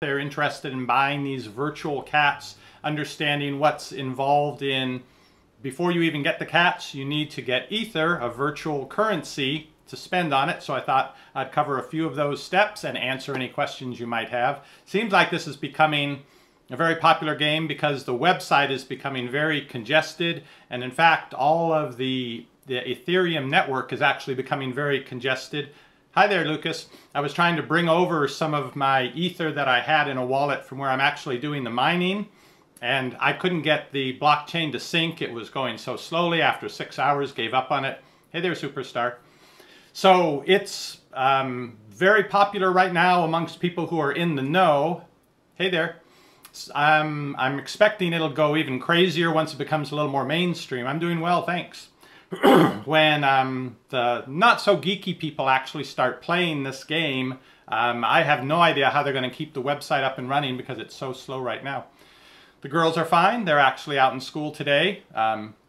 they're interested in buying these virtual cats, understanding what's involved in, before you even get the cats, you need to get Ether, a virtual currency, to spend on it. So I thought I'd cover a few of those steps and answer any questions you might have. Seems like this is becoming a very popular game because the website is becoming very congested, and in fact all of the Ethereum network is actually becoming very congested. Hi there, Lucas. I was trying to bring over some of my Ether that I had in a wallet from where I'm actually doing the mining, and I couldn't get the blockchain to sync. It was going so slowly. After 6 hours, gave up on it. Hey there, Superstar. So it's very popular right now amongst people who are in the know. Hey there. I'm expecting it'll go even crazier once it becomes a little more mainstream. I'm doing well, thanks. When the not so geeky people actually start playing this game, I have no idea how they're going to keep the website up and running because it's so slow right now. The girls are fine. They're actually out in school today.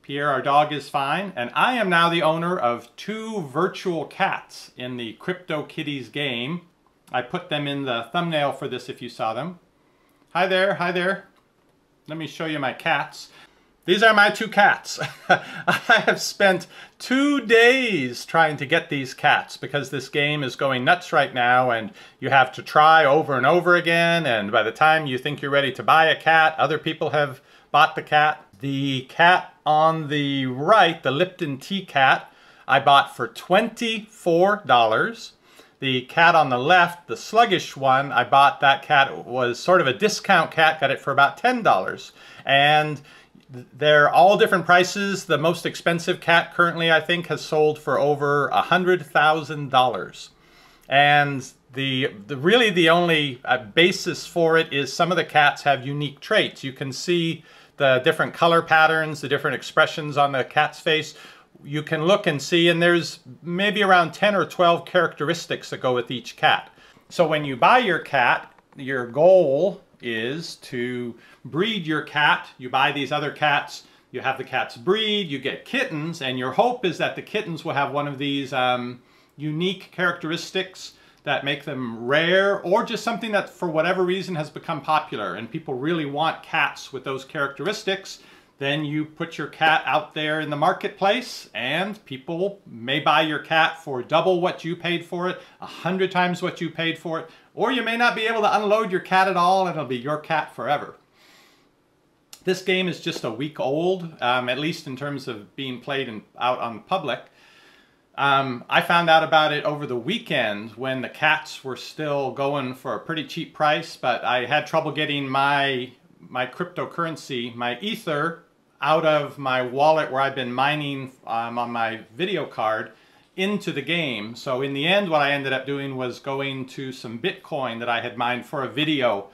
Pierre, our dog, is fine. And I am now the owner of 2 virtual cats in the CryptoKitties game. I put them in the thumbnail for this if you saw them. Hi there, hi there. Let me show you my cats. These are my 2 cats. I have spent 2 days trying to get these cats because this game is going nuts right now, and you have to try over and over again, and by the time you think you're ready to buy a cat, other people have bought the cat. The cat on the right, the Lipton tea cat, I bought for $24. The cat on the left, the sluggish one, I bought that cat, was sort of a discount cat, got it for about $10. And they're all different prices. The most expensive cat currently, I think, has sold for over $100,000. And really the only basis for it is some of the cats have unique traits. You can see the different color patterns, the different expressions on the cat's face. You can look and see, and there's maybe around 10 or 12 characteristics that go with each cat. So when you buy your cat, your goal is to breed your cat. You buy these other cats, you have the cats breed, you get kittens, and your hope is that the kittens will have one of these unique characteristics that make them rare, or just something that for whatever reason has become popular and people really want cats with those characteristics. Then you put your cat out there in the marketplace and people may buy your cat for double what you paid for it, 100 times what you paid for it, or you may not be able to unload your cat at all and it'll be your cat forever. This game is just a week old, at least in terms of being played out on the public. I found out about it over the weekend when the cats were still going for a pretty cheap price, but I had trouble getting my cryptocurrency, my Ether, out of my wallet where I've been mining on my video card into the game. So in the end, what I ended up doing was going to some Bitcoin that I had mined for a video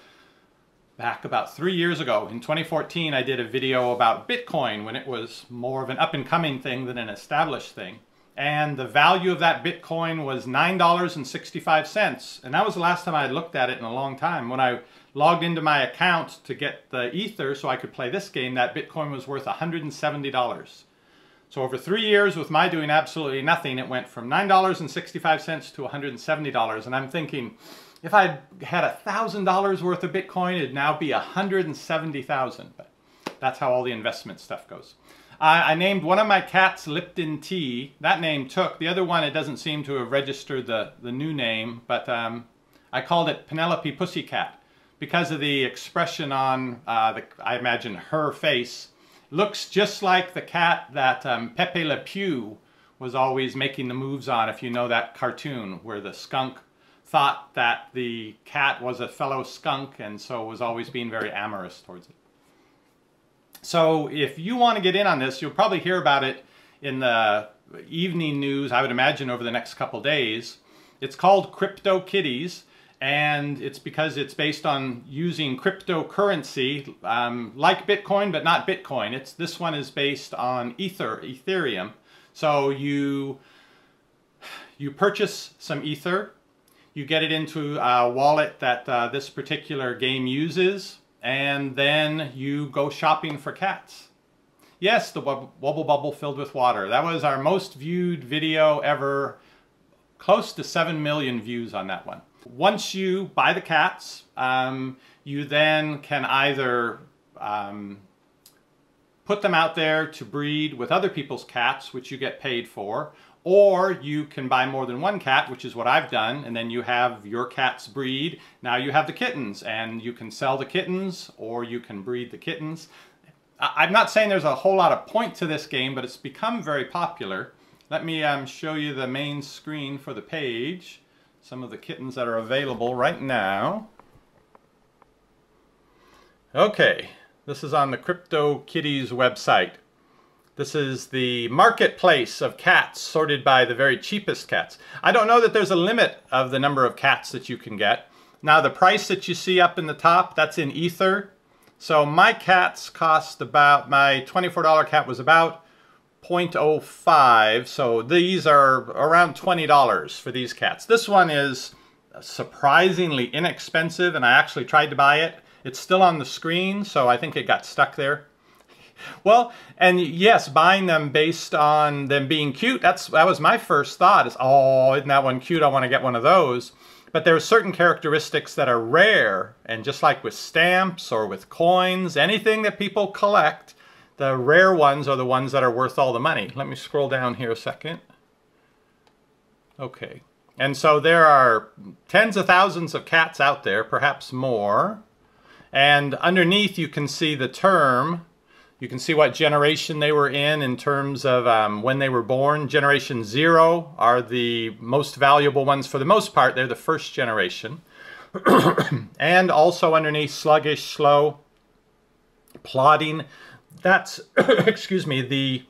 back about 3 years ago. In 2014, I did a video about Bitcoin when it was more of an up-and-coming thing than an established thing. And the value of that Bitcoin was $9.65. And that was the last time I had looked at it in a long time. When I logged into my account to get the Ether so I could play this game, that Bitcoin was worth $170. So over 3 years with my doing absolutely nothing, it went from $9.65 to $170. And I'm thinking, if I had $1,000 worth of Bitcoin, it'd now be $170,000. But that's how all the investment stuff goes. I named one of my cats Lipton Tea. That name took. The other one, it doesn't seem to have registered the new name, but I called it Penelope Pussycat because of the expression on, I imagine, her face. Looks just like the cat that Pepe Le Pew was always making the moves on, if you know that cartoon, where the skunk thought that the cat was a fellow skunk and so was always being very amorous towards it. So if you want to get in on this, you'll probably hear about it in the evening news, I would imagine, over the next couple days. It's called CryptoKitties, and it's because it's based on using cryptocurrency, like Bitcoin, but not Bitcoin. This one is based on Ethereum. So you purchase some Ether, you get it into a wallet that this particular game uses, and then you go shopping for cats. Yes, the Wubble Bubble filled with water. That was our most viewed video ever. Close to 7 million views on that one. Once you buy the cats, you then can either put them out there to breed with other people's cats, which you get paid for, or you can buy more than one cat, which is what I've done, and then you have your cats breed. Now you have the kittens, and you can sell the kittens, or you can breed the kittens. I'm not saying there's a whole lot of point to this game, but it's become very popular. Let me show you the main screen for the page. Some of the kittens that are available right now. Okay, this is on the CryptoKitties website. This is the marketplace of cats sorted by the very cheapest cats. I don't know that there's a limit of the number of cats that you can get. Now the price that you see up in the top, that's in Ether. So my cats cost about, my $24 cat was about 0.05. So these are around $20 for these cats. This one is surprisingly inexpensive, and I actually tried to buy it. It's still on the screen, so I think it got stuck there. Well, and yes, buying them based on them being cute, that was my first thought, is, oh, isn't that one cute? I want to get one of those. But there are certain characteristics that are rare, and just like with stamps or with coins, anything that people collect, the rare ones are the ones that are worth all the money. Let me scroll down here a second. Okay. And so there are tens of thousands of cats out there, perhaps more. And underneath you can see the term. You can see what generation they were in terms of when they were born. Generation 0 are the most valuable ones for the most part. They're the first generation. And also underneath, sluggish, slow, plodding. That's, excuse me,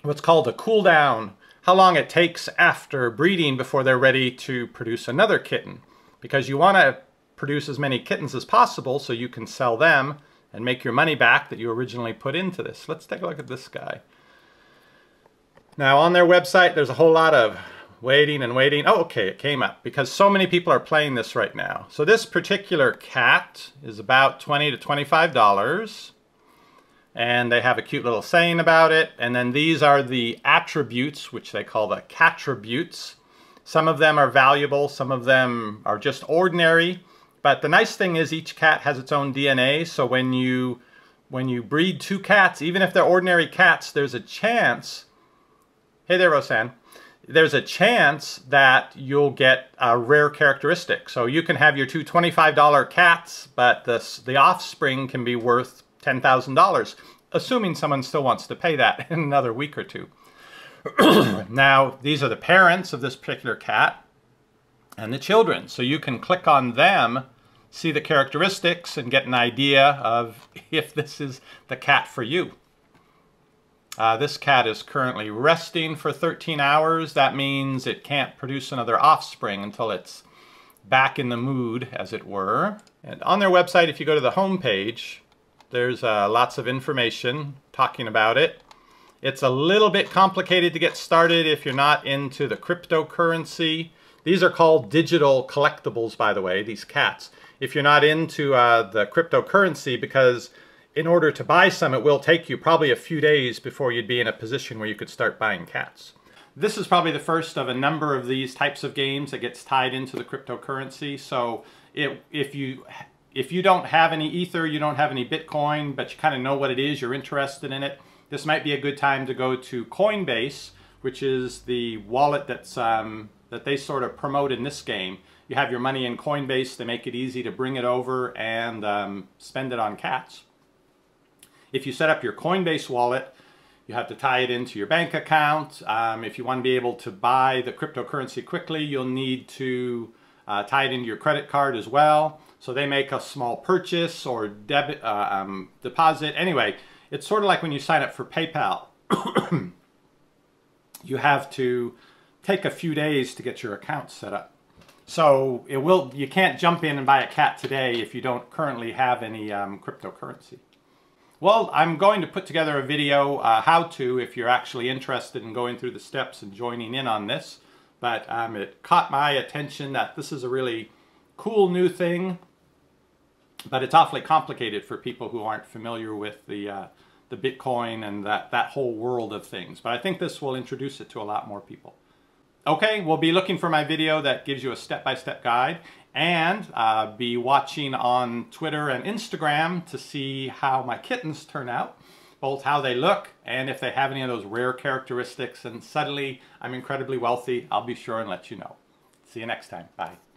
what's called a cool down. How long it takes after breeding before they're ready to produce another kitten. Because you want to produce as many kittens as possible so you can sell them and make your money back that you originally put into this. Let's take a look at this guy. Now on their website, there's a whole lot of waiting and waiting. Oh, okay, it came up because so many people are playing this right now. So this particular cat is about $20 to $25. And they have a cute little saying about it. And then these are the attributes, which they call the cattributes. Some of them are valuable, some of them are just ordinary. But the nice thing is each cat has its own DNA, so when you breed two cats, even if they're ordinary cats, there's a chance, hey there Roseanne, there's a chance that you'll get a rare characteristic. So you can have your two $25 cats, but the offspring can be worth $10,000, assuming someone still wants to pay that in another week or two. Now, these are the parents of this particular cat and the children. So you can click on them, see the characteristics, and get an idea of if this is the cat for you. This cat is currently resting for 13 hours. That means it can't produce another offspring until it's back in the mood, as it were. And on their website, if you go to the home page, there's lots of information talking about it. It's a little bit complicated to get started if you're not into the cryptocurrency. These are called digital collectibles, by the way, these cats. If you're not into the cryptocurrency, because in order to buy some, it will take you probably a few days before you'd be in a position where you could start buying cats. This is probably the first of a number of these types of games that gets tied into the cryptocurrency. So if you don't have any Ether, you don't have any Bitcoin, but you kind of know what it is, you're interested in it, this might be a good time to go to Coinbase, which is the wallet that's that they sort of promote in this game. You have your money in Coinbase to make it easy to bring it over and spend it on cats. If you set up your Coinbase wallet, you have to tie it into your bank account. If you want to be able to buy the cryptocurrency quickly, you'll need to tie it into your credit card as well. So they make a small purchase or deposit. Anyway, it's sort of like when you sign up for PayPal. You have to take a few days to get your account set up. So you can't jump in and buy a cat today if you don't currently have any cryptocurrency. Well, I'm going to put together a video how-to if you're actually interested in going through the steps and joining in on this. But it caught my attention that this is a really cool new thing, but it's awfully complicated for people who aren't familiar with the Bitcoin and that whole world of things. But I think this will introduce it to a lot more people. Okay, we'll be looking for my video that gives you a step-by-step guide, and be watching on Twitter and Instagram to see how my kittens turn out, both how they look and if they have any of those rare characteristics. And suddenly I'm incredibly wealthy, I'll be sure and let you know. See you next time. Bye.